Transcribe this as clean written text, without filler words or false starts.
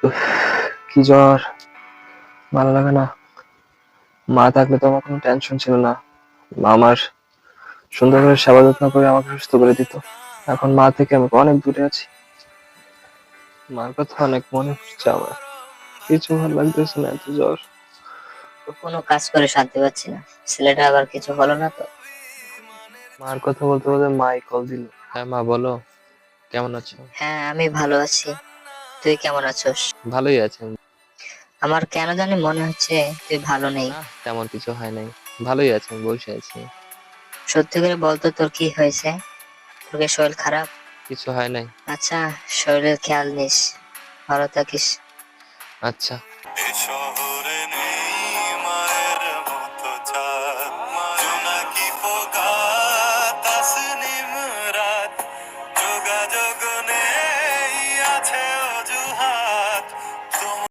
উফ, কি জ্বর, ভালো লাগে না। মা থাকলে তো আমার কোনো টেনশন ছিল না। মা আমার সুন্দর করে সেবা যত্ন করে আমাকে সুস্থ করে দিত। এখন মা থেকে আমি অনেক দূরে আছি। মার কথা অনেক মনে পড়ছে আমার। কিছু ভালো লাগতেছে না, এত জ্বর। কোনো কাজ করে শান্তি পাচ্ছি না। ছেলেটা আবার কিছু হলো না তো? মার কথা বলতে বলতে মাই কল দিল। হ্যাঁ মা, বলো, কেমন আছো? হ্যাঁ, আমি ভালো আছি। তুই কেমন আছোস? ভালোই আছেন। আমার কেন জানি মনে হচ্ছে তুই ভালো নেই। না, তেমন কিছু হয় নাই, ভালোই আছেন, বসে আছি। সত্যি করে বলতো, তোর কি হয়েছে? তোর কি শরীর খারাপ? কিছু হয় নাই। আচ্ছা, শরীরের খেয়াল নিস, ভালো থাকিস। আচ্ছা।